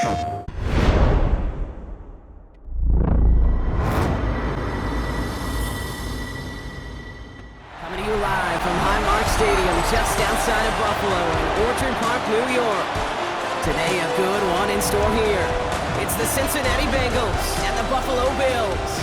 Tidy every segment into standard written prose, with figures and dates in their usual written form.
Coming to you live from Highmark Stadium, just outside of Buffalo in Orchard Park, New York. Today, a good one in store here. It's the Cincinnati Bengals and the Buffalo Bills.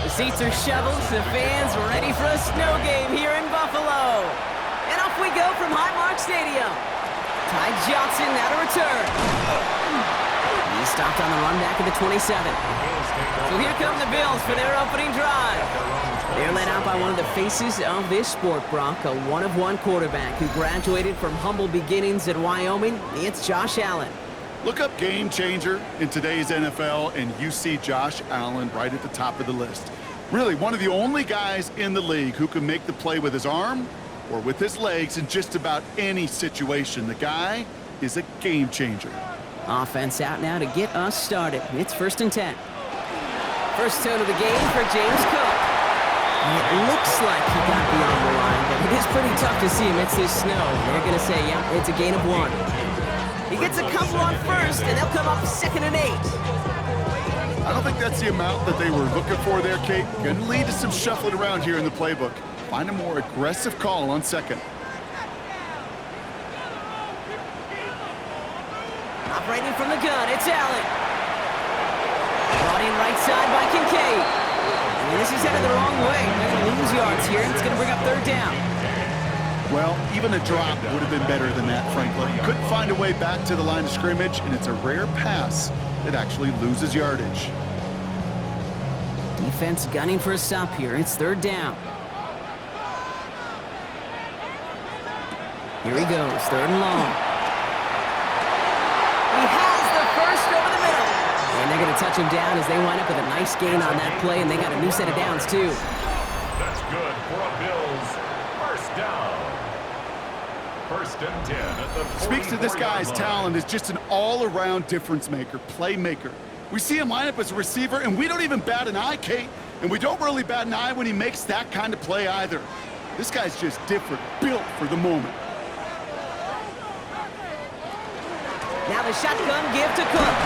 The seats are shoveled, the fans ready for a snow game here in Buffalo. And off we go from Highmark Stadium. Ty Johnson now to return. He stopped on the run back at the 27. So here come the Bills for their opening drive. They're led out by one of the faces of this sport, Brock, a one-of-one quarterback who graduated from humble beginnings at Wyoming. It's Josh Allen. Look up game changer in today's NFL, and you see Josh Allen right at the top of the list. Really, one of the only guys in the league who can make the play with his arm or with his legs in just about any situation. The guy is a game changer. Offense out now to get us started. It's 1st and 10. First tone of the game for James Cook. It looks like he got beyond the line, but it is pretty tough to see amidst this snow. They're going to say, yeah, it's a gain of 1. He gets a couple on first, and they'll come up 2nd and 8. I don't think that's the amount that they were looking for there, Kate. Going to lead to some shuffling around here in the playbook. Find a more aggressive call on 2nd. Operating from the gun, it's Allen. Brought in right side by Kincaid. And this is headed the wrong way. They're going to lose yards here. It's going to bring up 3rd down. Well, even a drop would have been better than that, frankly. Couldn't find a way back to the line of scrimmage, and it's a rare pass that actually loses yardage. Defense gunning for a stop here. It's 3rd down. Here he goes, 3rd and long. He has the first over the middle. And they're going to touch him down as they wind up with a nice gain on that play, and they got a new set of downs, too. That's good for a Bills. First down. 1st and 10 at the 40. Speaks to this guy's talent as just an all-around difference maker, playmaker. We see him line up as a receiver, and we don't even bat an eye, Kate. And we don't really bat an eye when he makes that kind of play either. This guy's just different, built for the moment. Now the shotgun give to Cook.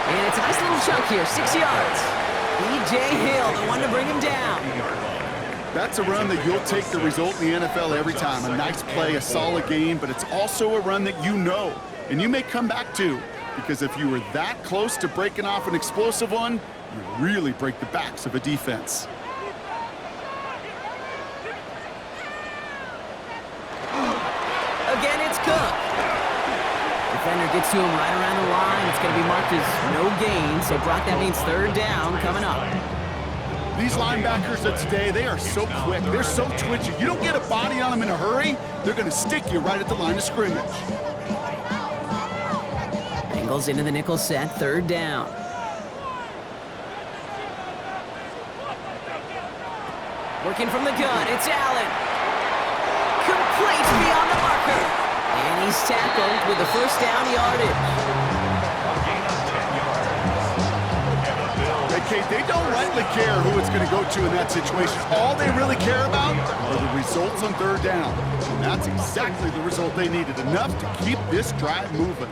And it's a nice little chunk here, 6 yards. E.J. Hill, the one to bring him down. That's a run that you'll take the result in the NFL every time. A nice play, a solid game, but it's also a run that you know, and you may come back to, because if you were that close to breaking off an explosive one, you really break the backs of a defense. Again, it's Cook. Defender gets to him right around the line. It's going to be marked as no gain, so Brock, that means 3rd down coming up. These linebackers of today, they are so quick. They're so twitchy. You don't get a body on them in a hurry, they're going to stick you right at the line of scrimmage. Bengals into the nickel set, 3rd down. Working from the gun, it's Allen. Complete beyond the marker. And he's tackled with the 1st down yardage. Kate, they don't rightly care who it's going to go to in that situation. All they really care about are the results on 3rd down. And that's exactly the result they needed, enough to keep this drive moving.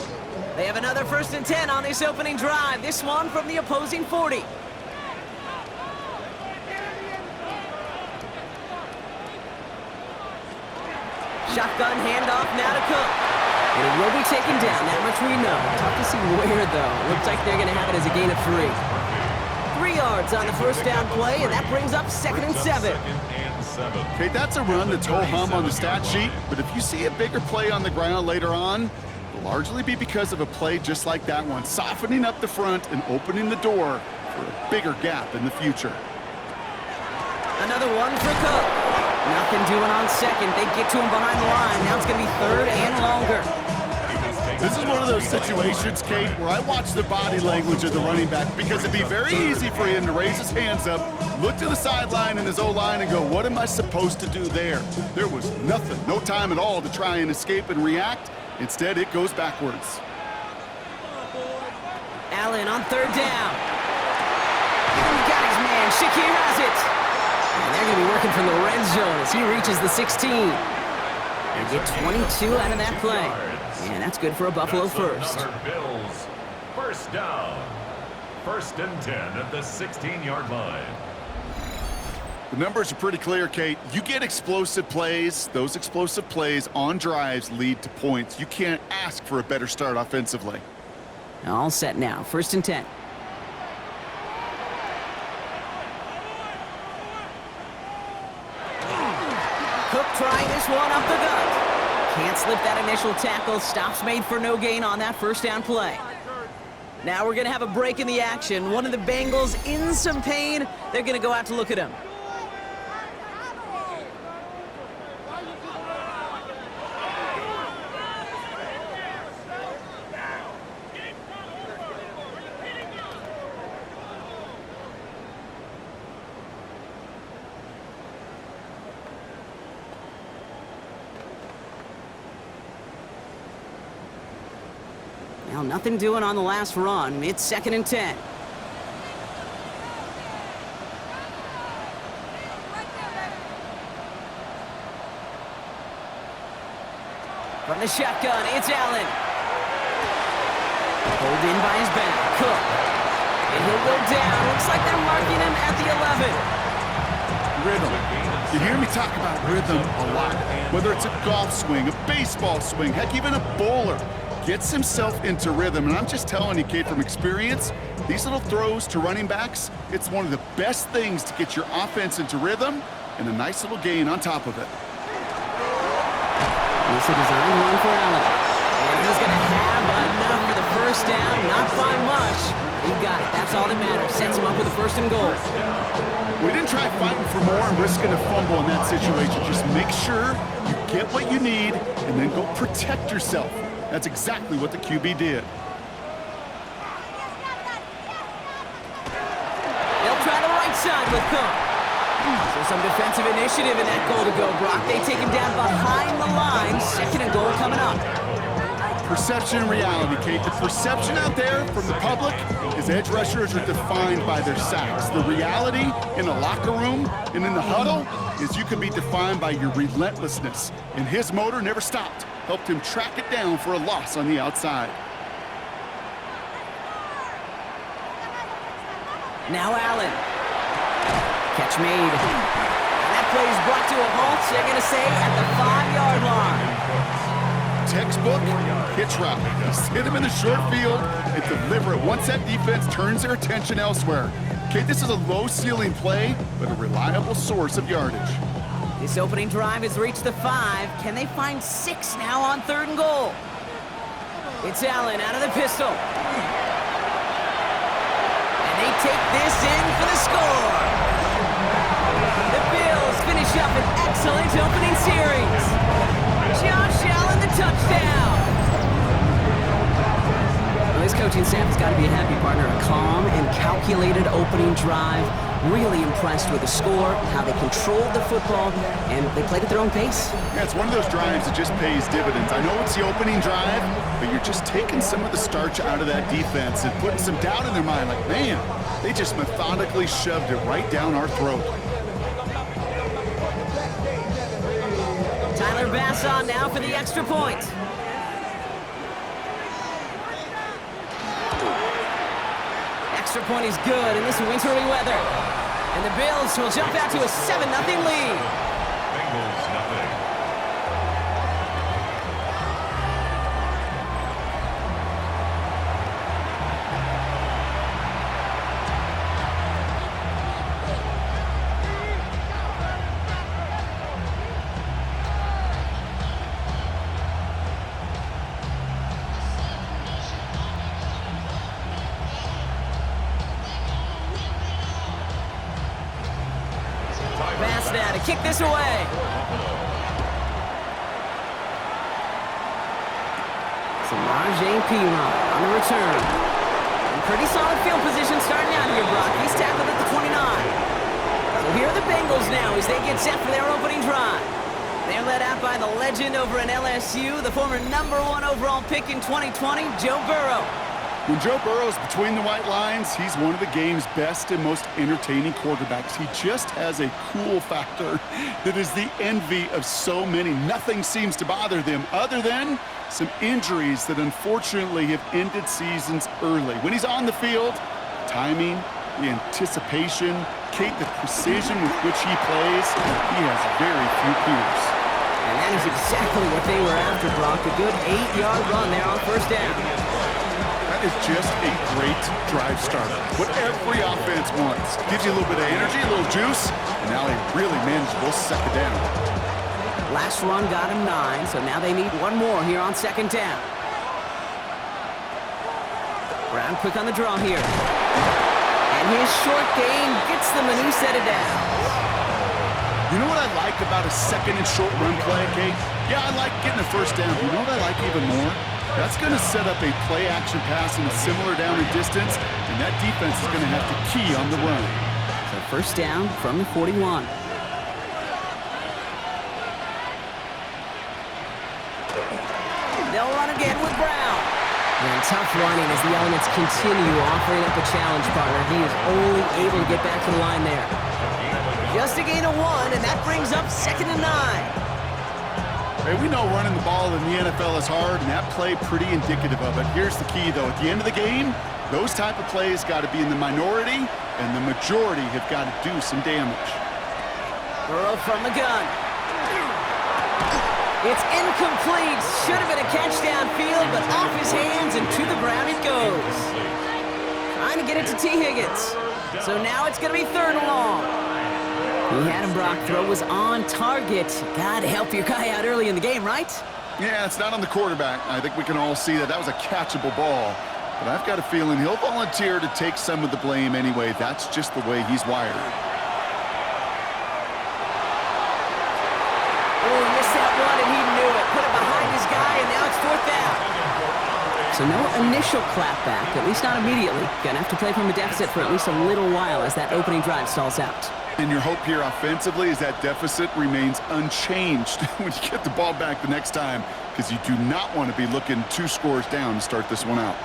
They have another 1st and 10 on this opening drive. This one from the opposing 40. Shotgun handoff now to Cook. And it will be taken down, that much we know. Tough to see where, though. Looks like they're going to have it as a gain of 3. 3 yards on the 1st down play, and that brings up 2nd and 7. Okay, that's a run that's ho-hum on the stat sheet, but if you see a bigger play on the ground later on, it'll largely be because of a play just like that one, softening up the front and opening the door for a bigger gap in the future. Another one for Cook. Nothing doing on 2nd. They get to him behind the line. Now it's going to be third and longer. This is one of those situations, Kate, where I watch the body language of the running back because it'd be very easy for him to raise his hands up, look to the sideline in his O-line and go, what am I supposed to do there? There was nothing, no time at all to try and escape and react. Instead, it goes backwards. Allen on third down. Got his man. Shakir has it. And they're going to be working from the red zone as he reaches the 16. And get 22 out of that play. And that's good for a Buffalo first. Bills. First down. First and 10 at the 16-yard line. The numbers are pretty clear, Kate. You get explosive plays. Those explosive plays on drives lead to points. You can't ask for a better start offensively. All set now. First and 10. Cook trying this one up the gut. Can't slip that initial tackle. Stops made for no gain on that first down play. Now we're going to have a break in the action. One of the Bengals in some pain. They're going to go out to look at him. Well, nothing doing on the last run. It's second and 10. From the shotgun, it's Allen. Pulled in by his back. Cook. And he'll go down. Looks like they're marking him at the 11. Rhythm. You hear me talk about rhythm a lot. Whether it's a golf swing, a baseball swing, heck, even a bowler. Gets himself into rhythm, and I'm just telling you, Kate, from experience, these little throws to running backs, it's one of the best things to get your offense into rhythm and a nice little gain on top of it. It's a design run for Allen. And he's going to have enough for the first down, not by much. He got it. That's all that matters. Sets him up with a first and goal. We didn't try fighting for more and risking a fumble in that situation. Just make sure you get what you need and then go protect yourself. That's exactly what the QB did. They'll try the right side with Cook. So some defensive initiative in that goal to go, Brock. They take him down behind the line. Second and goal coming up. Perception and reality, Kate. The perception out there from the public is edge rushers are defined by their sacks. The reality in the locker room and in the huddle is you can be defined by your relentlessness. And his motor never stopped. Helped him track it down for a loss on the outside. Now Allen. Catch made. And that play is brought to a halt, they're going to say, at the 5-yard line. Textbook hitch route. Just hit him in the short field and deliver it once that defense turns their attention elsewhere. Okay, this is a low-ceiling play, but a reliable source of yardage. This opening drive has reached the 5. Can they find 6 now on third and goal? It's Allen out of the pistol. And they take this in for the score. The Bills finish up an excellent opening series. Josh Allen, the touchdown. Well, this coaching staff has got to be a happy partner. A calm and calculated opening drive. Really impressed with the score, how they controlled the football, and they played at their own pace. Yeah, it's one of those drives that just pays dividends. I know it's the opening drive, but you're just taking some of the starch out of that defense and putting some doubt in their mind. Like, man, they just methodically shoved it right down our throat. Tyler Bass on now for the extra point. Extra point is good in this wintry weather. And the Bills will jump out to a 7-0 lead. Bengals, nothing. Bass now to kick this away. On the return. And pretty solid field position starting out here, Brock. He's tackled at the 29. So here are the Bengals now as they get set for their opening drive. They're led out by the legend over in LSU, the former #1 overall pick in 2020, Joe Burrow. When Joe Burrow's between the white lines, he's one of the game's best and most entertaining quarterbacks. He just has a cool factor that is the envy of so many. Nothing seems to bother them other than some injuries that unfortunately have ended seasons early. When he's on the field, timing, the anticipation, Kate, the precision with which he plays, he has very few peers. And that is exactly what they were after, Brock. A good 8-yard run there on first down. That is just a great drive starter. What every offense wants. Gives you a little bit of energy, a little juice, and now a really manageable second down. Last run got him 9, so now they need one more here on second down. Brown quick on the draw here. And his short game gets them, and he set it down. You know what I like about a second and short run play, Kate? Yeah, I like getting a first down. You know what I like even more? That's going to set up a play-action pass in a similar down and distance, and that defense is going to have to key on the run. So first down from the 41. They'll run again with Brown. And tough running as the elements continue offering up a challenge, partner. He is only able to get back to the line there. Just a gain of 1, and that brings up 2nd and 9. Hey, we know running the ball in the NFL is hard, and that play pretty indicative of it. Here's the key, though. At the end of the game, those type of plays got to be in the minority, and the majority have got to do some damage. Burrow from the gun. It's incomplete. Should have been a catch downfield, but off his hands and to the ground it goes. Trying to get it to T. Higgins. So now it's going to be 3rd and long. He had him, Brock. Throw was on target. Got to help your guy out early in the game, right? Yeah, it's not on the quarterback. I think we can all see that was a catchable ball. But I've got a feeling he'll volunteer to take some of the blame anyway. That's just the way he's wired. Oh, he missed that one, and he knew it. Put it behind his guy, and now it's 4th down. So no initial clapback, at least not immediately. Gonna have to play from a deficit for at least a little while as that opening drive stalls out. And your hope here offensively is that deficit remains unchanged when you get the ball back the next time, because you do not want to be looking 2 scores down to start this one out.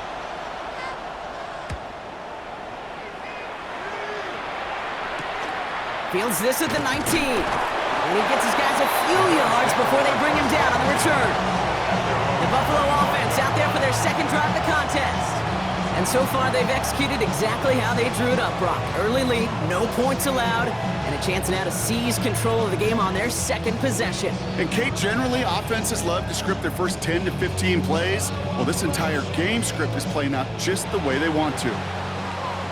Fields this at the 19. And he gets his guys a few yards before they bring him down on the return. The Buffalo offense out there for their 2nd drive of the contest. And so far, they've executed exactly how they drew it up, Brock. Early lead, no points allowed, and a chance now to seize control of the game on their 2nd possession. And Kate, generally, offenses love to script their first 10 to 15 plays. Well, this entire game script is playing out just the way they want to.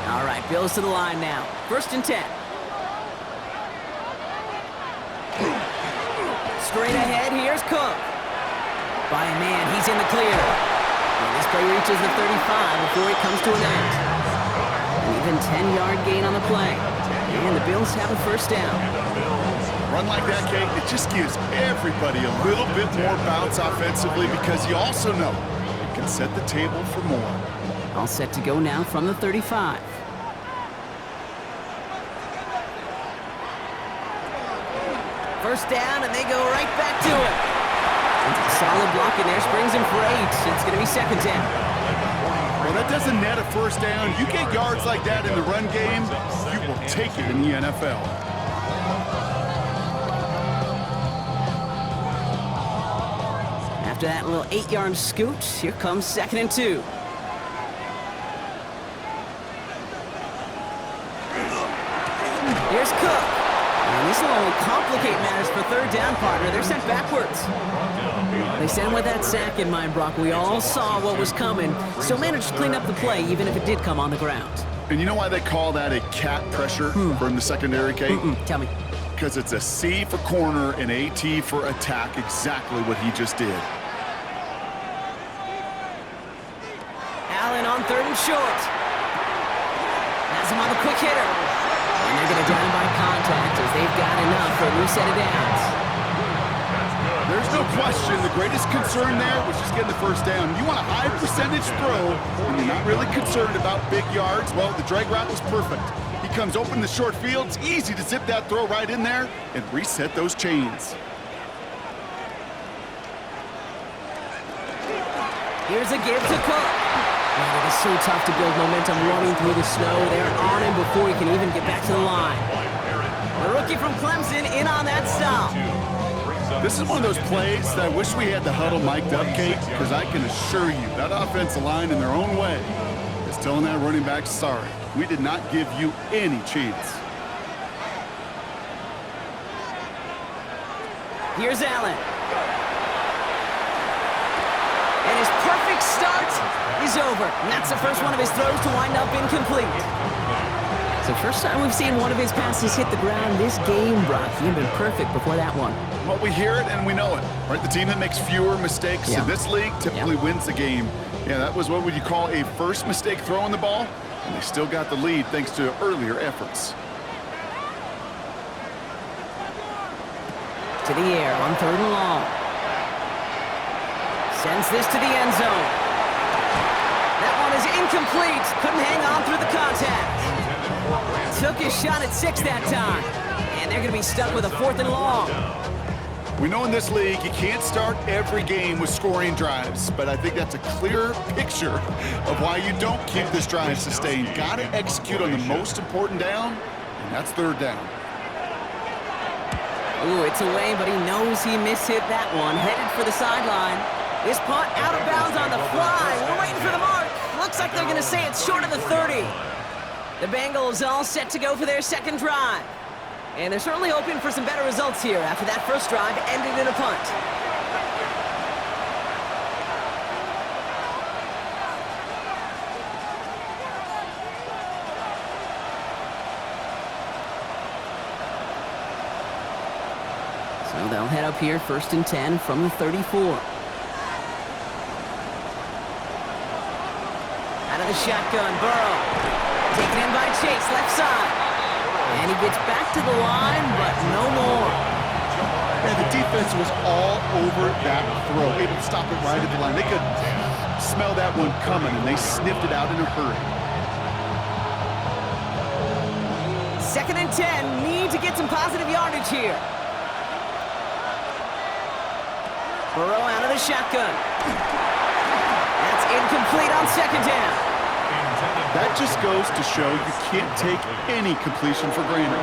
All right, Bills to the line now. 1st and 10. Straight ahead, here's Cook. By a man, he's in the clear. And this play reaches the 35 before it comes to an end. An even 10-yard gain on the play. And the Bills have a first down. Run like that, Kate, it just gives everybody a little bit more bounce offensively because you also know it can set the table for more. All set to go now from the 35. First down, and they go right back to it. It's a solid block in there, springs him for 8. It's going to be 2nd down. Well, that doesn't net a first down. You get yards like that in the run game, you will take it in the NFL. After that little 8-yard scoot, here comes 2nd and 2. Here's Cook. And this will only complicate matters for 3rd down, partner. They're sent backwards. They sent him with that sack in mind, Brock. We all saw what was coming. Still managed to clean up the play, even if it did come on the ground. And you know why they call that a cat pressure from the secondary, Kate? Tell me. Because it's a C for corner and a T for attack, exactly what he just did. Allen on 3rd and short. Has him on the quick hitter. And they're going to down by contact as they've got enough for a new set of downs. There's No question, the greatest concern there was just getting the first down. You want a high percentage throw, and you're not really concerned about big yards. Well, the drag route was perfect. He comes open in the short field. It's easy to zip that throw right in there and reset those chains. Here's a give to Cook. Man, it is so tough to build momentum running through the snow. They're on him before he can even get back to the line. The rookie from Clemson in on that stop. This is one of those plays that I wish we had the huddle mic'd up, Kate, because I can assure you that offensive line in their own way is telling that running back, sorry, we did not give you any chance. Here's Allen. And his perfect start is over. And that's the first one of his throws to wind up incomplete. It's the first time we've seen one of his passes hit the ground this game, Brock. He'd been perfect before that one. Well, we hear it and we know it, right? The team that makes fewer mistakes in this league typically wins the game. Yeah, that was what would you call a first mistake throwing the ball, and they still got the lead thanks to earlier efforts. To the air on 3rd and long. Sends this to the end zone. That one is incomplete. Couldn't hang on through the contact. Took his shot at 6 that time. And they're going to be stuck with a 4th and long. We know in this league you can't start every game with scoring drives, but I think that's a clear picture of why you don't keep this drive sustained. Got to execute on the most important down, and that's 3rd down. Ooh, it's away, but he knows he mishit that one. Headed for the sideline. This punt out of bounds on the fly. We're waiting for the mark. Looks like they're going to say it's short of the 30. The Bengals all set to go for their 2nd drive. And they're certainly hoping for some better results here after that first drive ended in a punt. So they'll head up here 1st and 10 from the 34. Out of the shotgun, Burrow. Taken in by Chase, left side. And he gets back to the line, but no more. Yeah, the defense was all over that throw, able to stop it right at the line. They could smell that one coming, and they sniffed it out in a hurry. 2nd and 10, need to get some positive yardage here. Burrow out of the shotgun. That's incomplete on 2nd down. That just goes to show you can't take any completion for granted,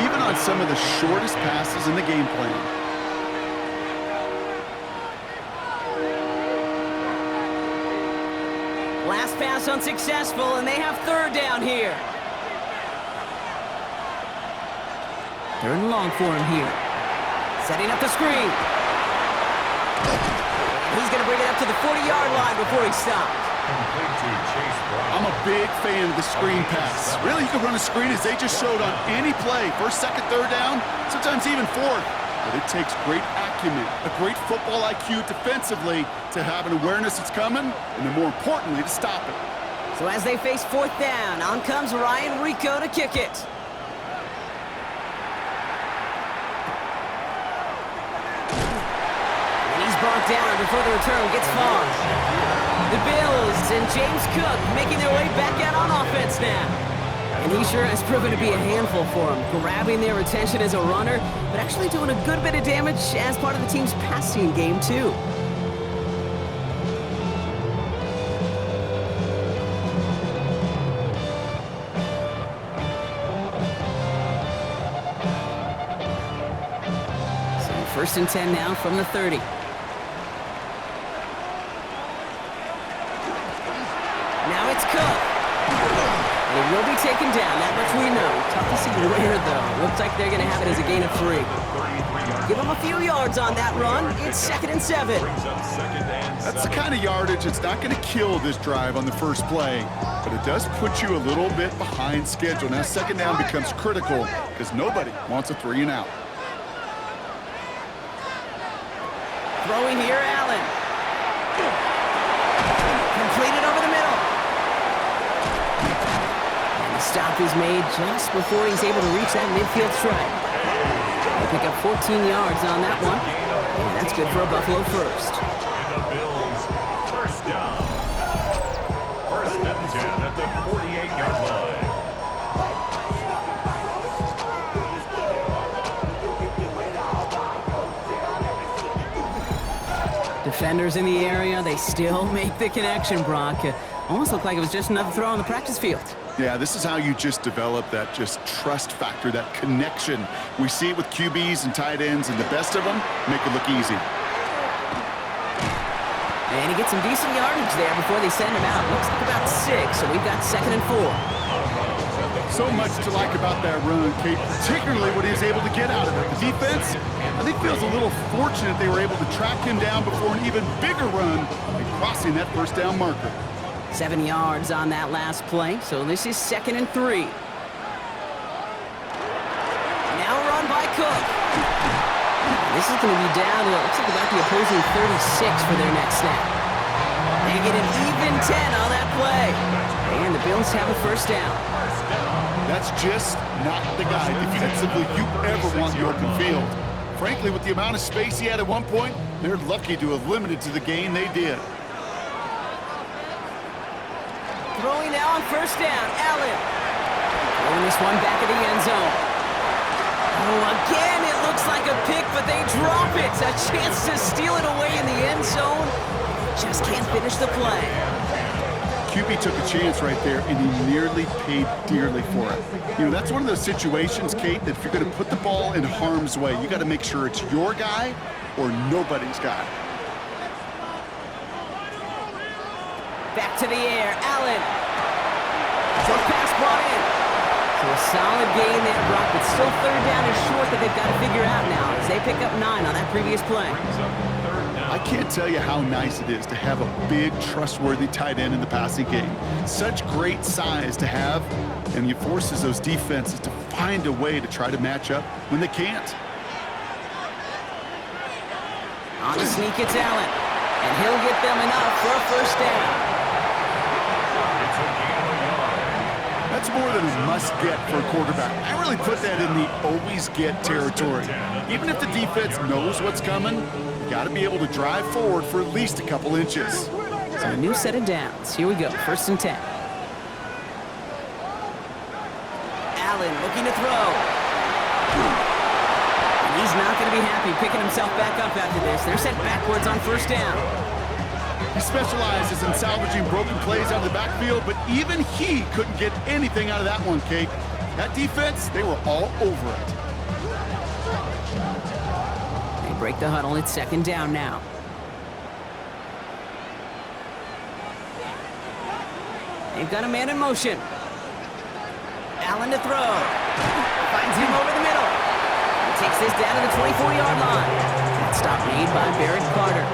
even on some of the shortest passes in the game plan. Last pass unsuccessful, and they have 3rd down here. 3rd and long for him here. Setting up the screen. He's going to bring it up to the 40-yard line before he stops. I'm a big fan of the screen pass. Really, you can run a screen as they just showed on any play. 1st, 2nd, 3rd down, sometimes even 4th. But it takes great acumen, a great football IQ defensively to have an awareness it's coming, and then more importantly, to stop it. So as they face 4th down, on comes Ryan Rico to kick it. And he's brought down before the return gets far. The Bills and James Cook making their way back out on offense now. And he sure has proven to be a handful for them, grabbing their attention as a runner, but actually doing a good bit of damage as part of the team's passing game, too. So 1st and 10 now from the 30. Now it's Cook. And he will be taken down, that much we know. Tough to see where, though. Looks like they're going to have it as a gain of 3. Give him a few yards on that run. It's 2nd and 7. That's the kind of yardage that's not going to kill this drive on the first play, but it does put you a little bit behind schedule. Now 2nd down becomes critical because nobody wants a 3 and out. Throwing here, Allen. Completed over the middle. And the stop is made just before he's able to reach that midfield strike. They pick up 14 yards on that one. And that's good for a Buffalo first. And the Bills, first down. First and 10 at the 48-yard line. Defenders in the area, they still make the connection, Brock. Almost looked like it was just another throw on the practice field. Yeah, this is how you just develop that just trust factor, that connection. We see it with QBs and tight ends, and the best of them make it look easy. And he gets some decent yardage there before they send him out. Looks like about 6, so we've got 2nd and 4. So much to like about that run, Kate, particularly what he was able to get out of it. The defense, I think, feels a little fortunate they were able to track him down before an even bigger run and crossing that first down marker. 7 yards on that last play, so this is 2nd and 3. Now run by Cook. This is going to be down to, it looks like about the opposing 36 for their next snap. They get an even 10 on that play. And the Bills have a first down. That's just not the guy defensively you ever want in the open field. Frankly, with the amount of space he had at one point, they're lucky to have limited to the gain they did. Throwing now on first down, Allen. Throwing this one back of the end zone. Oh, again, it looks like a pick, but they drop it. A chance to steal it away in the end zone. Just can't finish the play. QB took a chance right there, and he nearly paid dearly for it. You know, that's one of those situations, Kate, that if you're going to put the ball in harm's way, you got to make sure it's your guy or nobody's guy. Back to the air, Allen. Short pass brought in. So a solid gain there, Brock, but still 3rd down and short that they've got to figure out now as they pick up 9 on that previous play. I can't tell you how nice it is to have a big, trustworthy tight end in the passing game. Such great size to have, and he forces those defenses to find a way to try to match up when they can't. On the sneak, it's Allen, and he'll get them enough for a first down. That's more than a must-get for a quarterback. I really put that in the always-get territory. Even if the defense knows what's coming, you got to be able to drive forward for at least a couple inches. So a new set of downs. Here we go, 1st and 10. Allen looking to throw. And he's not going to be happy picking himself back up after this. They're sent backwards on first down. He specializes in salvaging broken plays out of the backfield, but even he couldn't get anything out of that one, Kate. That defense, they were all over it. They break the huddle. It's 2nd down now. They've got a man in motion. Allen to throw. Finds him over the middle. He takes this down to the 24-yard line. That stop made by Barrett Carter.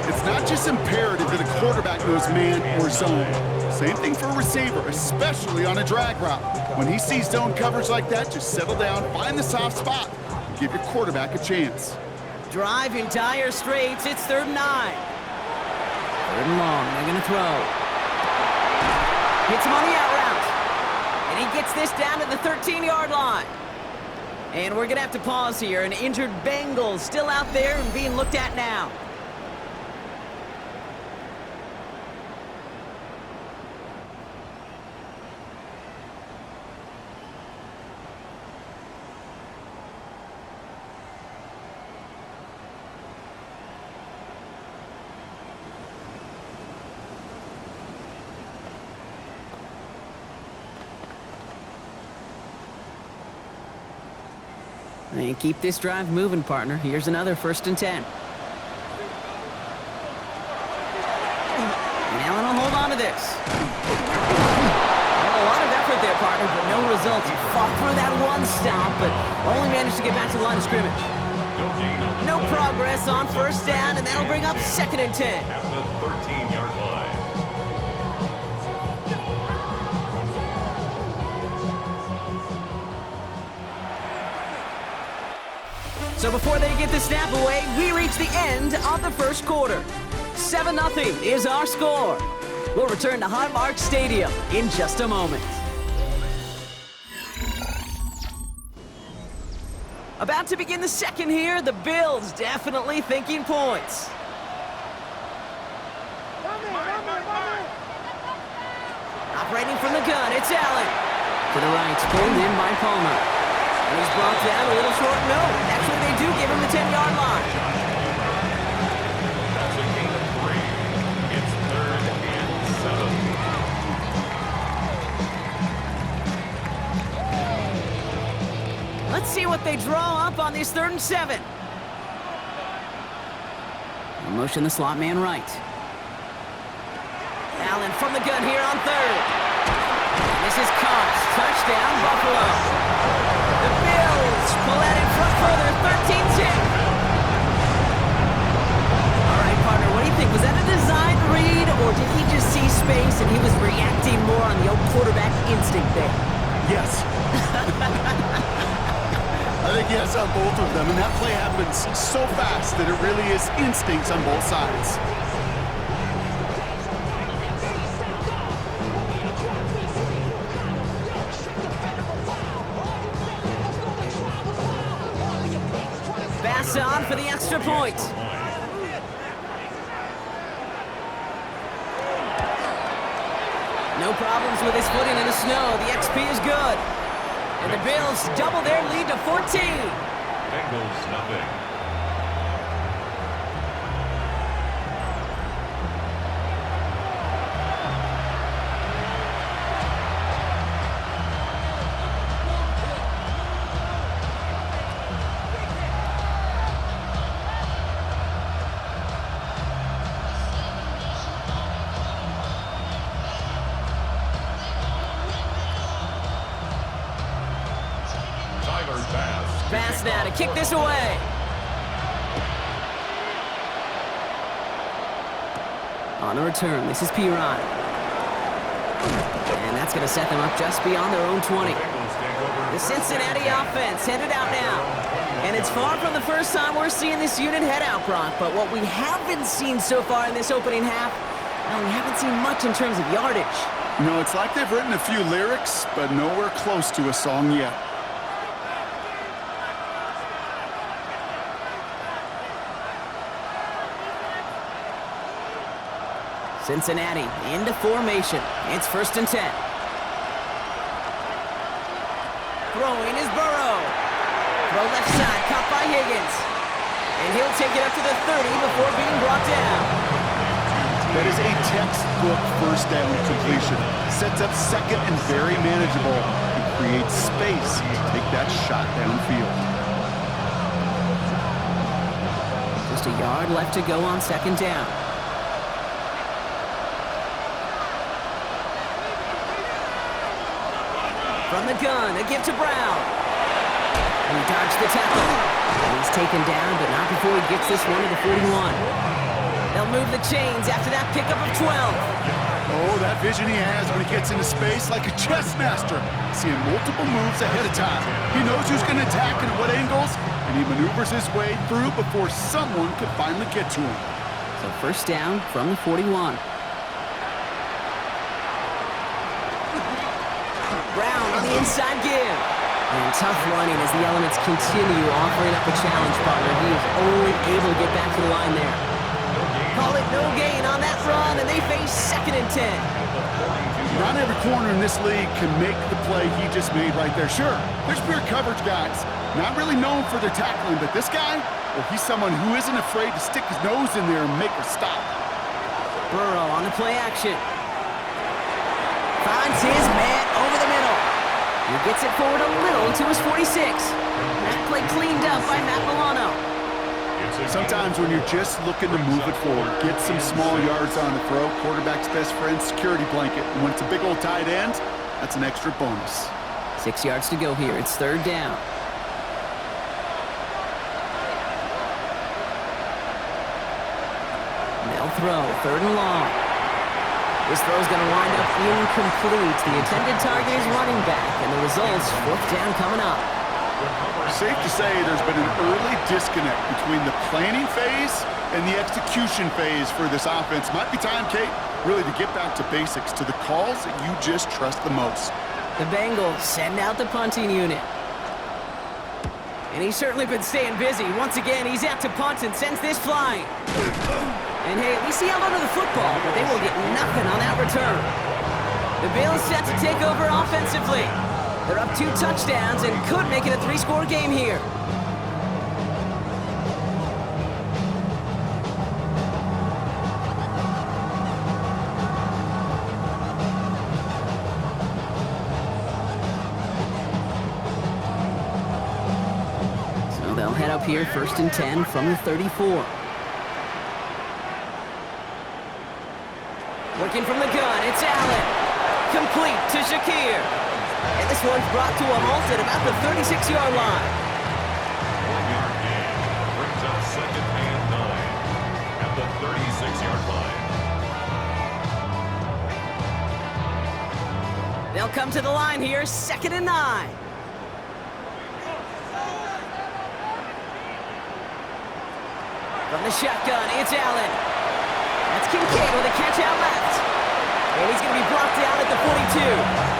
It's not just imperative that a quarterback knows man or zone. Same thing for a receiver, especially on a drag route. When he sees zone coverage like that, just settle down, find the soft spot, and give your quarterback a chance. Drive in dire straits. It's 3rd and 9. 3rd and long. They're going to throw. Hits him on the out route. And he gets this down to the 13-yard line. And we're going to have to pause here. An injured Bengals still out there and being looked at now. And keep this drive moving, partner. Here's another 1st and 10. And Allen will hold on to this. Well, a lot of effort there, partner, but no results. He fought through that one stop, but only managed to get back to the line of scrimmage. No progress on first down, and that'll bring up 2nd and 10. At the 13-yard line. So before they get the snap away, we reach the end of the first quarter. 7-0 is our score. We'll return to Highmark Stadium in just a moment. About to begin the second here. The Bills definitely thinking points. Operating from the gun, it's Allen. To the right, pulled in by Palmer. And he's brought down a little short. No, actually they do give him the 10-yard line. That's a gain of 3. It's 3rd and 7. Let's see what they draw up on this 3rd and 7. Motion the slot man right. Allen from the gun here on 3rd. This is Cox. Touchdown, Buffalo. The Bills pull out in front further, 13-10. All right, partner, what do you think? Was that a design read, or did he just see space and he was reacting more on the old quarterback instinct there? Yes. I think yes on both of them, and that play happens so fast that it really is instincts on both sides. Pass on for the extra point. No problems with his footing in the snow. The XP is good. And the Bills double their lead to 14. Bengals nothing. Pass now to kick this away. On the return, this is Piron. And that's going to set them up just beyond their own 20. The Cincinnati offense headed out now. And it's far from the first time we're seeing this unit head out, Brock. But what we haven't seen so far in this opening half, well, we haven't seen much in terms of yardage. No, it's like they've written a few lyrics, but nowhere close to a song yet. Cincinnati into formation. It's 1st and 10. Throwing is Burrow. Throw left side, caught by Higgins. And he'll take it up to the 30 before being brought down. That is a textbook first down completion. Sets up second and very manageable and creates space to take that shot downfield. Just a yard left to go on 2nd down. From the gun, a give to Brown. He dodged the tackle. He's taken down, but not before he gets this one to the 41. They'll move the chains after that pickup of 12. Oh, that vision he has when he gets into space like a chess master. Seeing multiple moves ahead of time. He knows who's going to attack and at what angles, and he maneuvers his way through before someone could finally get to him. So 1st down from the 41. Brown on the inside give. And tough running as the elements continue offering up a challenge, partner. He is only able to get back to the line there. Call it no gain on that run, and they face 2nd and 10. Not every corner in this league can make the play he just made right there. Sure, there's pure coverage guys. Not really known for their tackling, but this guy, well, he's someone who isn't afraid to stick his nose in there and make a stop. Burrow on the play action. Finds his man over the middle. He gets it forward a little to his 46. That play cleaned up by Matt Milano. Sometimes when you're just looking to move it forward, get some small yards on the throw, quarterback's best friend, security blanket. And when it's a big old tight end, that's an extra bonus. 6 yards to go here. It's 3rd down. They'll throw 3rd and long. This throw's going to wind up incomplete. The intended target is running back, and the result's 4th down coming up. Safe to say there's been an early disconnect between the planning phase and the execution phase for this offense. Might be time, Kate, really to get back to basics, to the calls that you just trust the most. The Bengals send out the punting unit. And he's certainly been staying busy. Once again, he's out to punt and sends this flying. And hey, at least he held onto the football, but they will get nothing on that return. The Bills set to take over offensively. They're up 2 touchdowns and could make it a 3-score game here. So they'll head up here, 1st and 10 from the 34. Working from the gun, it's Allen. Complete to Shakir. And this one's brought to a halt at about the 36-yard line. 1-yard gain brings up 2nd and 9 at the 36-yard line. They'll come to the line here, 2nd and 9. From the shotgun, it's Allen. That's Kincaid with a catch out left. And he's going to be blocked down at the 42.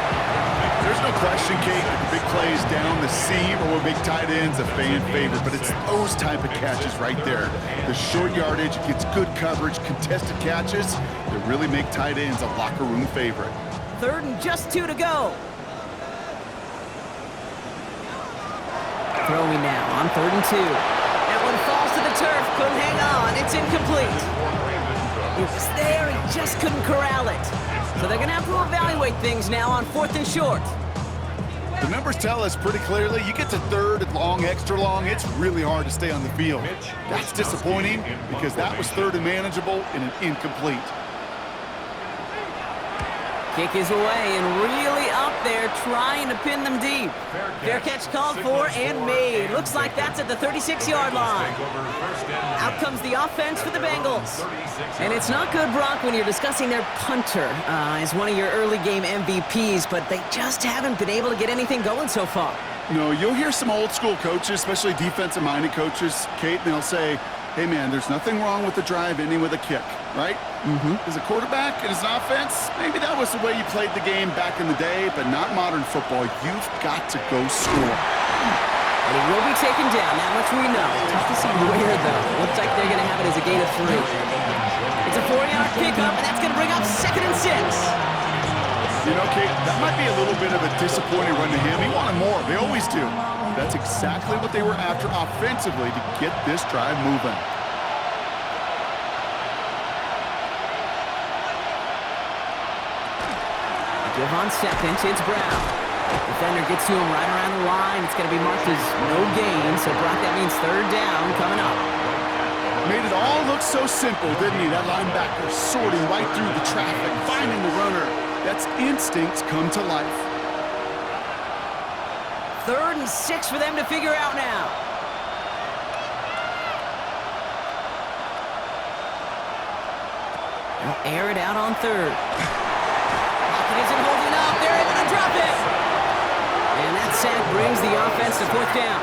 There's no question, Kate, that the big plays down the seam or with big tight ends a fan favorite, but it's those type of catches right there. The short yardage, gets good coverage, contested catches that really make tight ends a locker room favorite. 3rd and just 2 to go. Throwing now on 3rd and 2. That one falls to the turf, couldn't hang on, it's incomplete. It was there, he just couldn't corral it. So they're going to have to evaluate things now on 4th and short. The numbers tell us pretty clearly, you get to 3rd and long, extra long, it's really hard to stay on the field. That's disappointing because that was 3rd and manageable and an incomplete. Kick is away and really up there trying to pin them deep. Fair catch called for and made. Looks like that's at the 36-yard line. Out comes the offense for the Bengals. And it's not good, Brock, when you're discussing their punter as one of your early game MVPs, but they just haven't been able to get anything going so far. No, you'll hear some old school coaches, especially defensive-minded coaches, Kate, and they'll say, hey, man, there's nothing wrong with the drive ending with a kick, right? As a quarterback and as an offense, maybe that was the way you played the game back in the day, but not modern football. You've got to go score. And he will be taken down, that much we know. Tough to see where, though. Looks like they're going to have it as a gain of 3. It's a 4-yard pickup, and that's going to bring up 2nd and 6. You know, Kate, that might be a little bit of a disappointing run to him. He wanted more. They always do. That's exactly what they were after offensively to get this drive moving. Give on 2nd, it's Brown. Defender gets to him right around the line. It's going to be marked as no gain, so Brock, that means 3rd down coming up. Made it all look so simple, didn't he? That linebacker sorting right through the traffic, finding the runner. That's instincts come to life. 3rd and 6 for them to figure out now. They'll air it out on 3rd. Pocket isn't holding up. They're able to drop it. And that sack brings the offense to 4th down.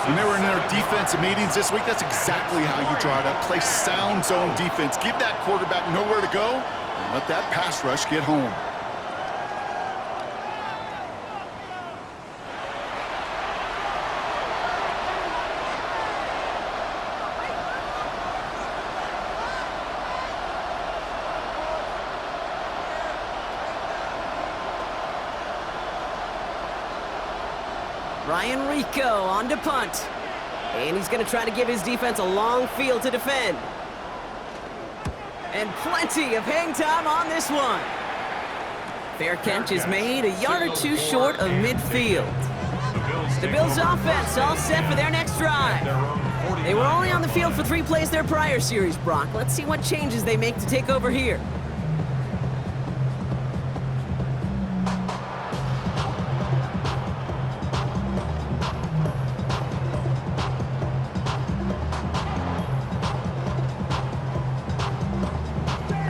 When they were in their defensive meetings this week, that's exactly how you draw it up. Play sound zone defense. Give that quarterback nowhere to go and let that pass rush get home. Ryan Rico on to punt. And he's going to try to give his defense a long field to defend. And plenty of hang time on this one. Fair catch is made a yard or 2 short of midfield. The Bills offense all set for their next drive. They were only on the field for 3 plays their prior series, Brock. Let's see what changes they make to take over here.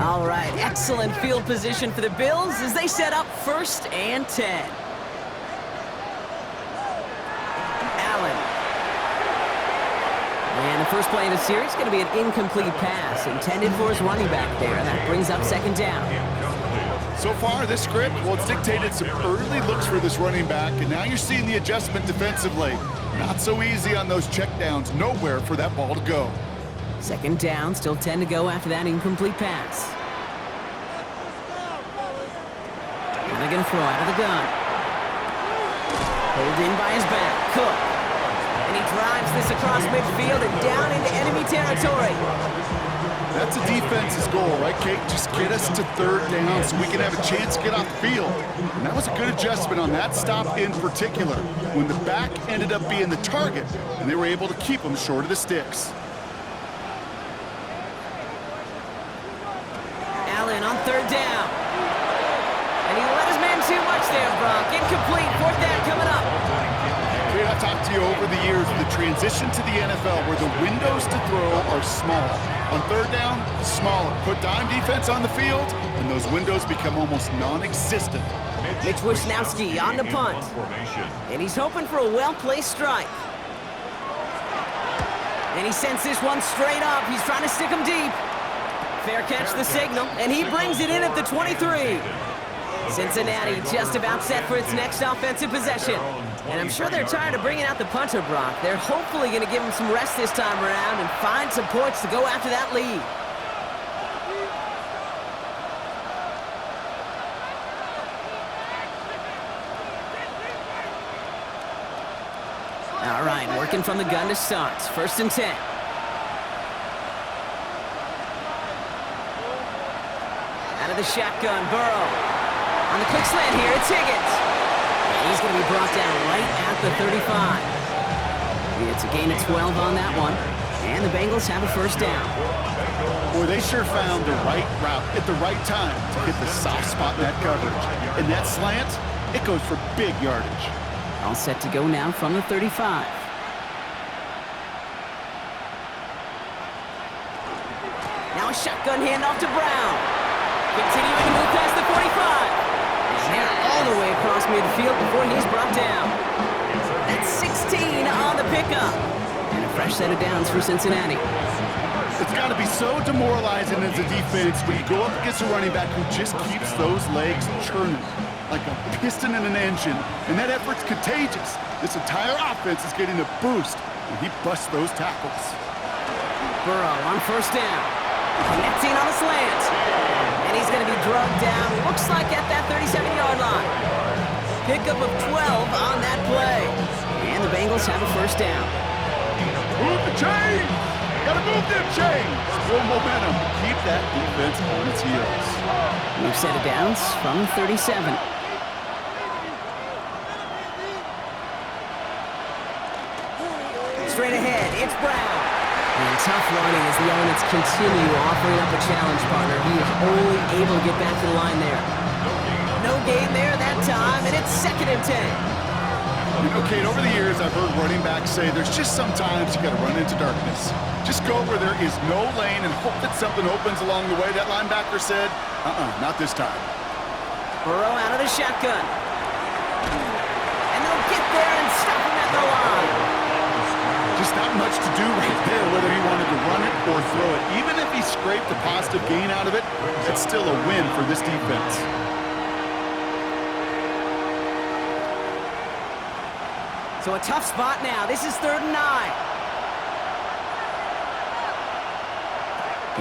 All right, excellent field position for the Bills as they set up 1st and 10. Allen. And the first play of the series is going to be an incomplete pass intended for his running back there. That brings up 2nd down. So far, this script, well, it's dictated some early looks for this running back, and now you're seeing the adjustment defensively. Not so easy on those checkdowns. Nowhere for that ball to go. Second down, still 10 to go after that incomplete pass. Now they're going to throw out of the gun. Pulled in by his back, Cook. And he drives this across midfield and down into enemy territory. That's a defense's goal, right, Kate? Just get us to third down so we can have a chance to get off the field. And that was a good adjustment on that stop in particular, when the back ended up being the target, and they were able to keep him short of the sticks. Allen on third down. And he let his man too much there, Brock. Incomplete, fourth down coming up. Kate, I've talked to you over the years of the transition to the NFL where the windows to throw are small. On third down, smaller. Put dime defense on the field, and those windows become almost non-existent. Mitch Wisnowski on the punt. And he's hoping for a well-placed strike. And he sends this one straight up. He's trying to stick him deep. Fair catch the signal, and he brings it in at the 23. Cincinnati just about set for its next offensive possession. And I'm sure they're tired of bringing out the punter, Brock. They're hopefully going to give him some rest this time around and find some points to go after that lead. All right, working from the gun to start. First and 10. Out of the shotgun, Burrow. On the quick slant here, it's Higgins. And he's going to be brought down right at the 35. It's a gain of 12 on that one. And the Bengals have a first down. Boy, they sure found the right route at the right time to hit the soft spot in that coverage. And that slant, it goes for big yardage. All set to go now from the 35. Now a shotgun handoff to Brown. Continuing to move past the 45. And they're all the way across midfield before he's brought down. That's 16 on the pickup. And a fresh set of downs for Cincinnati. It's got to be so demoralizing as a defense when you go up against a running back who just keeps those legs churning like a piston in an engine, and that effort's contagious. This entire offense is getting a boost when he busts those tackles. Burrow on first down. Connecting on a slant. And he's going to be drugged down, looks like at that 37-yard line. Pickup of 12 on that play. And the Bengals have a first down. Move the chains! Gotta move them chains! Full momentum. Keep that defense on its heels. New set of downs from 37. Straight ahead, it's Brown. And tough running as the elements continue offering up a challenge, partner. He is only able to get back to the line there. No gain there that time, and it's second and 10. You know, Kate, over the years, I've heard running backs say there's just sometimes you got to run into darkness. Just go where there is no lane and hope that something opens along the way. That linebacker said, not this time. Burrow out of the shotgun. And they'll get there and stop him at the line. Just not much to do right there, whether he wanted to run it or throw it. Even if he scraped a positive gain out of it, that's still a win for this defense. So a tough spot now. This is 3rd and 9.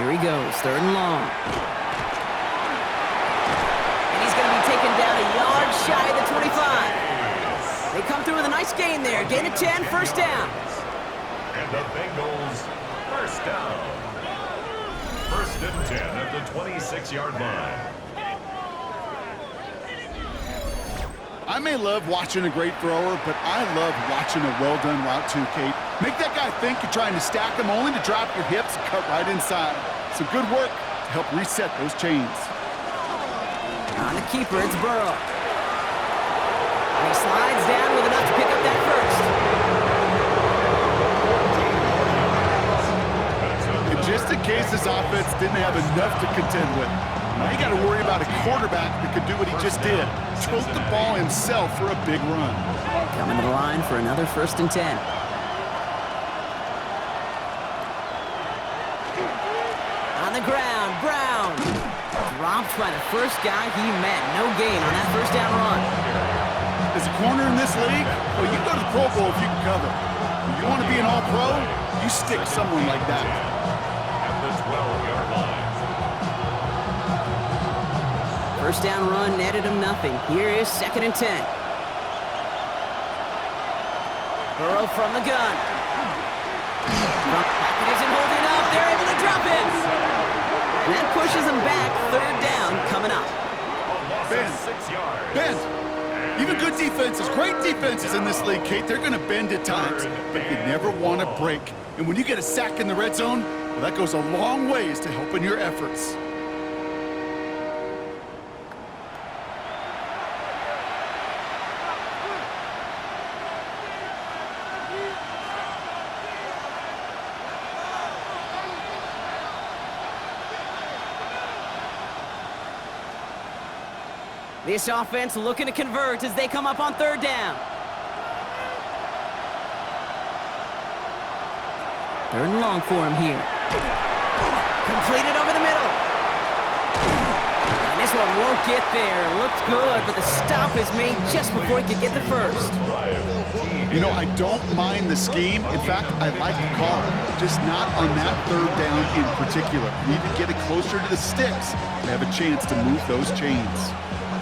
Here he goes, 3rd and long. And he's going to be taken down a yard shy of the 25. They come through with a nice gain there. Gain of 10, first down. And the Bengals, first down. First and 10 at the 26-yard line. I may love watching a great thrower, but I love watching a well-done route too, Kate. Make that guy think you're trying to stack him only to drop your hips and cut right inside. Some good work to help reset those chains. On the keeper, it's Burrow. And he slides down with enough to pick up that first. And just in case this offense didn't have enough to contend with, now you got to worry about a quarterback that could do what he just did. Tote the ball himself for a big run. Coming to the line for another 1st and 10. On the ground, Brown dropped by the first guy he met. No gain on that first down run. As a corner in this league, well, you go to the Pro Bowl if you can cover. If you want to be an all-pro, you stick someone like that. At the 12-yard line. First down run netted him nothing. Here is 2nd and 10. Burrow from the gun. Hackett isn't holding up. They're able to drop him. And that pushes him back. 3rd down coming up. Ben. 6 yards. Ben. Even good defenses, great defenses in this league, Kate, they're going to bend at times, but you never want to break. And when you get a sack in the red zone, well, that goes a long ways to helping your efforts. This offense looking to convert as they come up on 3rd down. 3rd and long for him here. Completed over the middle. And this one won't get there. Looked good, but the stop is made just before he could get the first. You know, I don't mind the scheme. In fact, I like the call. Just not on that 3rd down in particular. You need to get it closer to the sticks to have a chance to move those chains.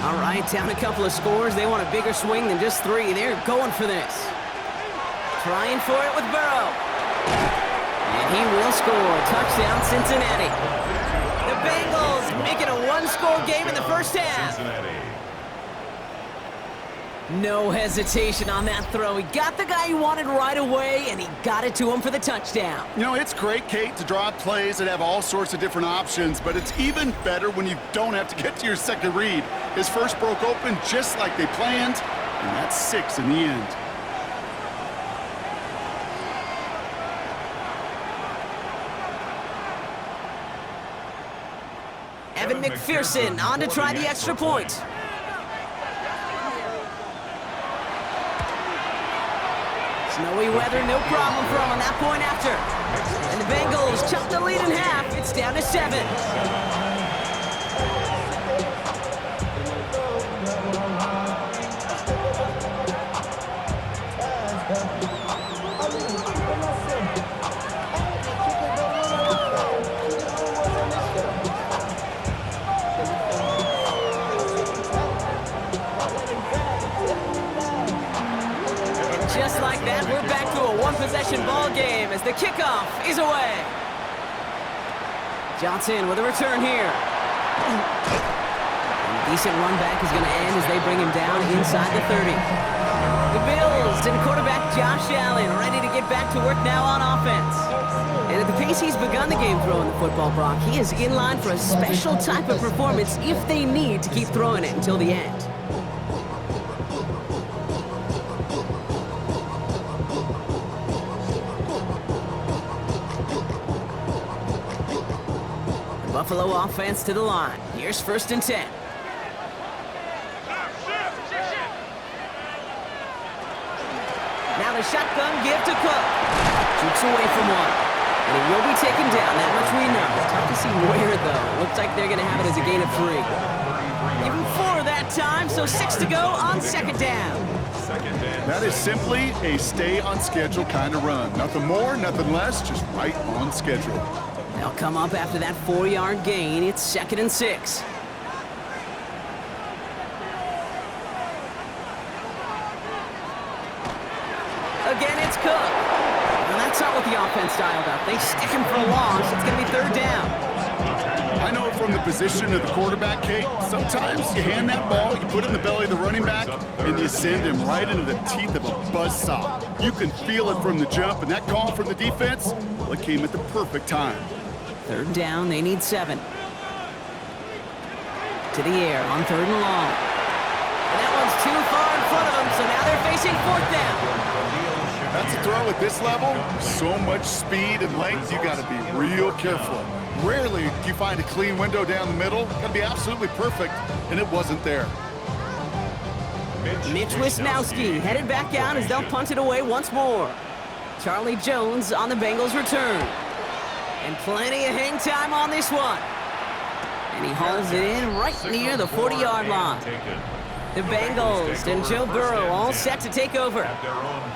All right, down a couple of scores. They want a bigger swing than just 3. They're going for this. Trying for it with Burrow. And he will score. Touchdown, Cincinnati. The Bengals make it a 1-score game in the first half. Cincinnati. No hesitation on that throw. He got the guy he wanted right away, and he got it to him for the touchdown. You know, it's great, Kate, to draw up plays that have all sorts of different options, but it's even better when you don't have to get to your second read. His first broke open just like they planned, and that's 6 in the end. Evan McPherson on to try the extra point. Snowy weather, no problem for him on that point after. And the Bengals chop the lead in half. It's down to 7. Just like that, we're back to a one-possession ball game as the kickoff is away. Johnson with a return here. And a decent run back is going to end as they bring him down inside the 30. The Bills and quarterback Josh Allen ready to get back to work now on offense. And at the pace he's begun the game throwing the football, Brock, he is in line for a special type of performance if they need to keep throwing it until the end. Buffalo offense to the line. Here's 1st and 10. Now the shotgun give to Cook. Jukes away from one. And he will be taken down, that much we know. Tough to see where, though. Looks like they're going to have it as a gain of 3. Give him 4 that time, so 6 to go on 2nd down. That is simply a stay-on-schedule kind of run. Nothing more, nothing less, just right on schedule. They'll come up after that 4-yard gain. It's 2nd and 6. Again, it's Cook. Well, that's not what the offense dialed up. They stick him for a loss. It's going to be 3rd down. I know from the position of the quarterback, Kate, sometimes you hand that ball, you put it in the belly of the running back, and you send him right into the teeth of a buzzsaw. You can feel it from the jump, and that call from the defense, well, it came at the perfect time. 3rd down, they need 7. To the air on 3rd and long. And that one's too far in front of them, so now they're facing 4th down. That's a throw at this level. So much speed and length, you got to be real careful. Rarely do you find a clean window down the middle. Got to be absolutely perfect, and it wasn't there. Mitch Wisnowski headed back out as they'll punt it away once more. Charlie Jones on the Bengals return. And plenty of hang time on this one. And he hauls it in right near the 40-yard line. The Bengals and Joe Burrow all set to take over.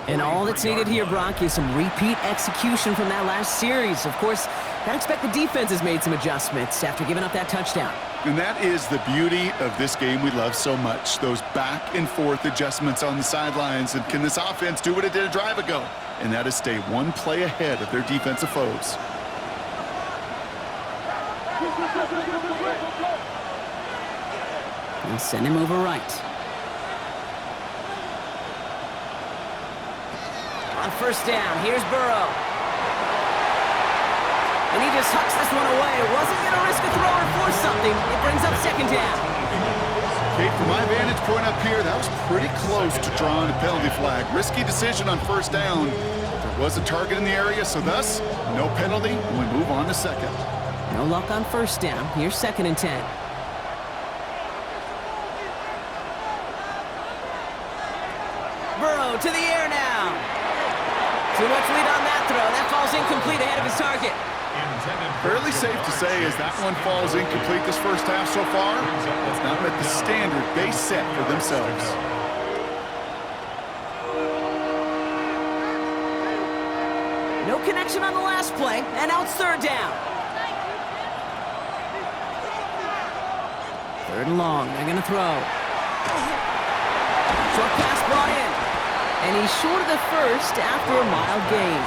And all that's needed here, Brock, is some repeat execution from that last series. Of course, I expect the defense has made some adjustments after giving up that touchdown. And that is the beauty of this game we love so much, those back-and-forth adjustments on the sidelines. And can this offense do what it did a drive ago? And that is stay one play ahead of their defensive foes. And send him over right. On first down, here's Burrow. And he just hucks this one away. Wasn't going to risk a throw or force something. It brings up second down. Kate, from my vantage point up here, that was pretty close to drawing a penalty flag. Risky decision on first down. There was a target in the area, so thus, no penalty, and we move on to second. No luck on first down. Here's 2nd and 10. Burrow to the air now. Too much lead on that throw. That falls incomplete ahead of his target. Fairly safe to say as that one falls incomplete this first half so far, it's not met the standard they set for themselves. No connection on the last play, and now it's 3rd down. 3rd and long, they're going to throw. Short pass brought in. And he's short of the first after a mild gain.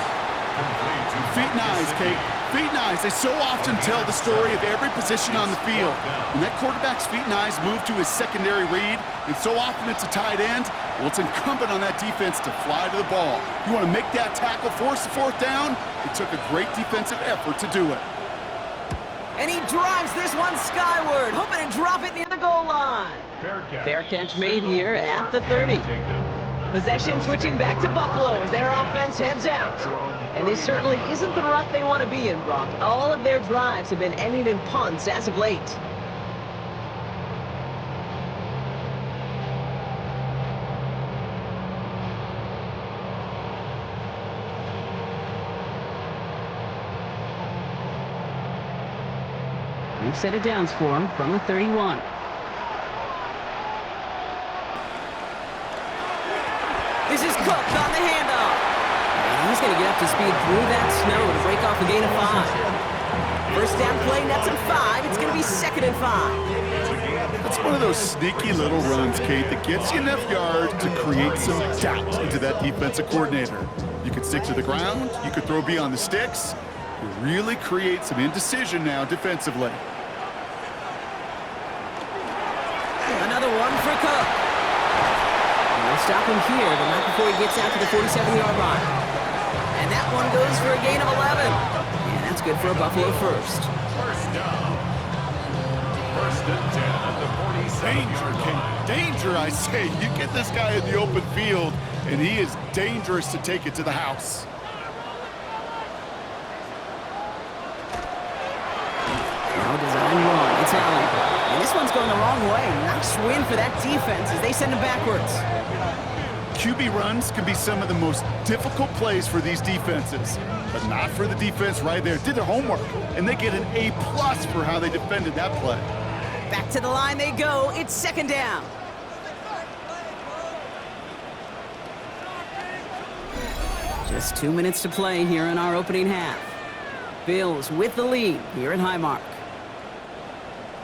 Feet and eyes, Kate. Feet and eyes. They so often tell the story of every position on the field. When that quarterback's feet and eyes move to his secondary read, and so often it's a tight end, well, it's incumbent on that defense to fly to the ball. You want to make that tackle, force the 4th down? It took a great defensive effort to do it. And he drives this one skyward, hoping to drop it near the goal line. Fair catch made here at the 30. Possession switching back to Buffalo as their offense heads out. And this certainly isn't the rut they want to be in, Brock. All of their drives have been ending in punts as of late. We've set it downs for him from the 31. This is Cook on the handoff. And he's going to get up to speed through that snow to break off a gain of 5. First down play, nets him 5. It's going to be 2nd and 5. That's one of those sneaky little runs, Kate, that gets you enough yards to create some doubt into that defensive coordinator. You could stick to the ground. You could throw beyond the sticks. You really create some indecision now defensively. Another one for Cook. They'll stop him here, but not before he gets out to the 47-yard line. And that one goes for a gain of 11. And that's good for a Buffalo first. First down. 1st and 10 at the 47-yard line. Danger, I say. You get this guy in the open field, and he is dangerous to take it to the house. Now design run. It's Allen. And this one's going the wrong way. Nice win for that defense as they send him backwards. QB runs can be some of the most difficult plays for these defenses, but not for the defense right there. Did their homework, and they get an A+ for how they defended that play. Back to the line they go. It's 2nd down. Just 2 minutes to play here in our opening half. Bills with the lead here at Highmark.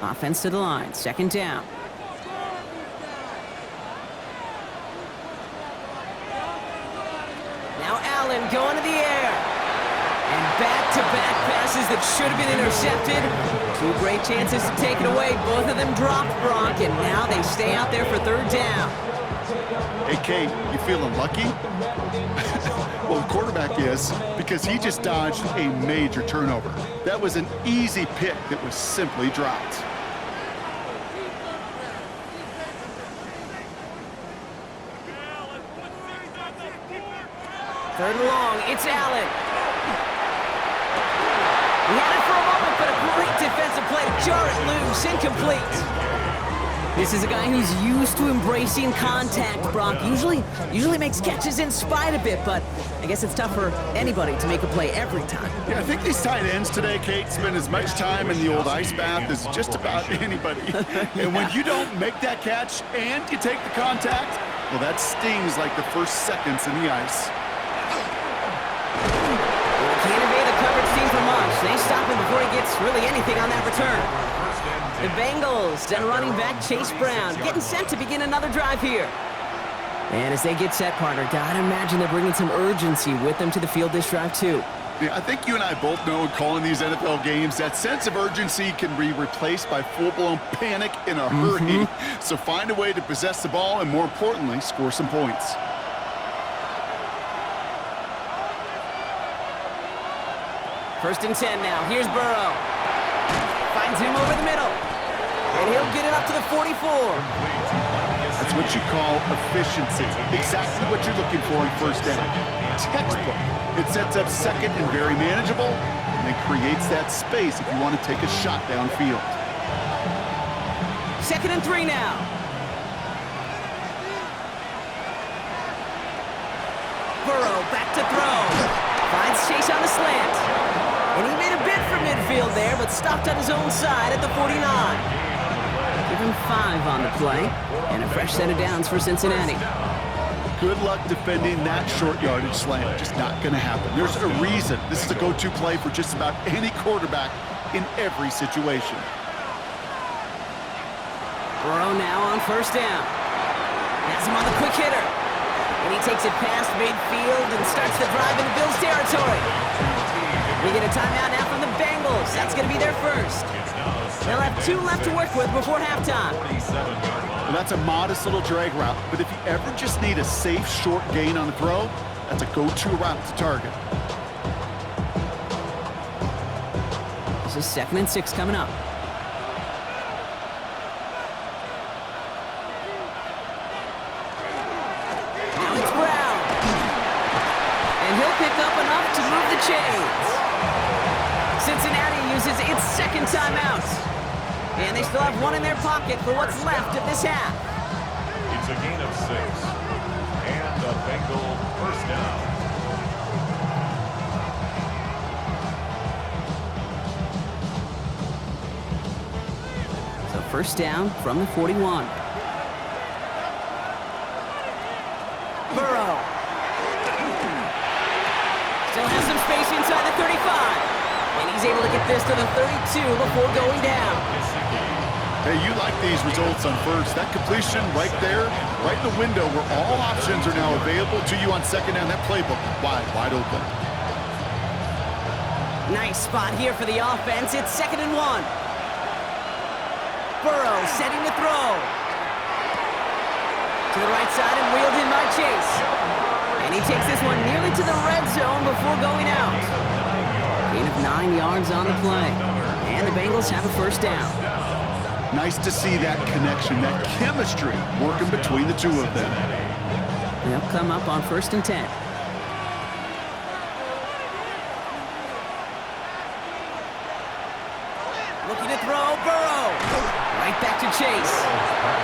Offense to the line, 2nd down. Now Allen going to the air. And back-to-back passes that should have been intercepted. 2 great chances to take it away. Both of them dropped, Brock, and now they stay out there for 3rd down. Hey, Kate, you feeling lucky? Well, the quarterback is, because he just dodged a major turnover. That was an easy pick that was simply dropped. 3rd and long, it's Allen. He had it for a moment, but a great defensive play to jar it loose, incomplete. This is a guy who's used to embracing contact, Brock. Usually makes catches in spite of it, but I guess it's tough for anybody to make a play every time. Yeah, I think these tight ends today, Kate, spend as much time in the old ice bath as just about anybody. And when you don't make that catch and you take the contact, well, that stings like the first seconds in the ice. Can't evade the coverage team for much. They stop him before he gets really anything on that return. The Bengals and running back Chase Brown getting set to begin another drive here. And as they get set, partner, gotta imagine they're bringing some urgency with them to the field this drive too. Yeah, I think you and I both know in calling these NFL games, that sense of urgency can be replaced by full-blown panic in a hurry. So find a way to possess the ball and, more importantly, score some points. First and 10 now. Here's Burrow. Finds him over the middle. And he'll get it up to the 44. That's what you call efficiency. Exactly what you're looking for in first down. Textbook. It sets up second and very manageable, and it creates that space if you want to take a shot downfield. Second and 3 now. Burrow back to throw. Finds Chase on the slant. And he made a bid for midfield there, but stopped on his own side at the 49. Give him 5 on the play, and a fresh set of downs for Cincinnati. Good luck defending that short yardage slant. Just not going to happen. There's a reason this is a go-to play for just about any quarterback in every situation. Burrow now on first down. Has him on the quick hitter. And he takes it past midfield and starts the drive into Bills territory. We get a timeout now from the Bengals. That's going to be their first. They'll have 2 left to work with before halftime. Well, that's a modest little drag route, but if you ever just need a safe short gain on the throw, that's a go-to route to target. This is 2nd and 6 coming up. Now it's Brown. And he'll pick up enough to move the chains. Cincinnati uses its second timeout. And they still have 1 in their pocket for what's left of this half. It's a gain of 6. And a Bengal first down. So first down from the 41. Burrow. Still has some space inside the 35. And he's able to get this to the 32 before going down. Hey, you like these results on first. That completion right there, right in the window where all options are now available to you on second down. That playbook wide open. Nice spot here for the offense. It's 2nd and 1. Burrow setting to throw. To the right side and wheeled in by Chase. And he takes this one nearly to the red zone before going out. Gain of 9 yards on the play. And the Bengals have a first down. Nice to see that connection, that chemistry working between the two of them. They'll come up on 1st and 10. Looking to throw, Burrow. Right back to Chase.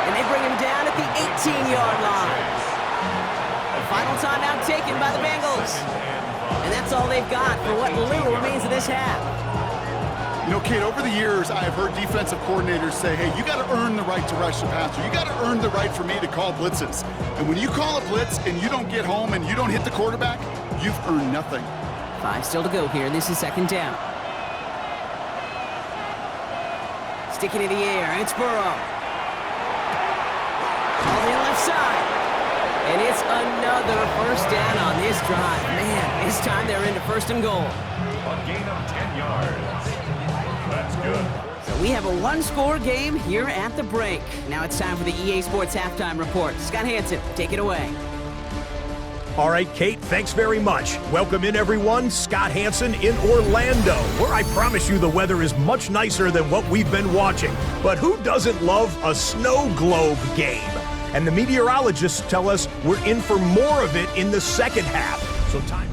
And they bring him down at the 18-yard line. The final timeout taken by the Bengals. And that's all they've got for what little remains of this half. You know, Kate, over the years, I have heard defensive coordinators say, hey, you got to earn the right to rush the passer. You got to earn the right for me to call blitzes. And when you call a blitz and you don't get home and you don't hit the quarterback, you've earned nothing. 5 still to go here. This is 2nd down. Sticking in the air, it's Burrow. All the left side. And it's another first down on this drive. Man, this time they're into 1st and goal. A gain of 10 yards. That's good. So we have a 1-score game here at the break. Now it's time for the EA Sports Halftime Report. Scott Hansen, take it away. All right, Kate, thanks very much. Welcome in, everyone. Scott Hansen in Orlando, where I promise you the weather is much nicer than what we've been watching. But who doesn't love a snow globe game? And the meteorologists tell us we're in for more of it in the second half. So time.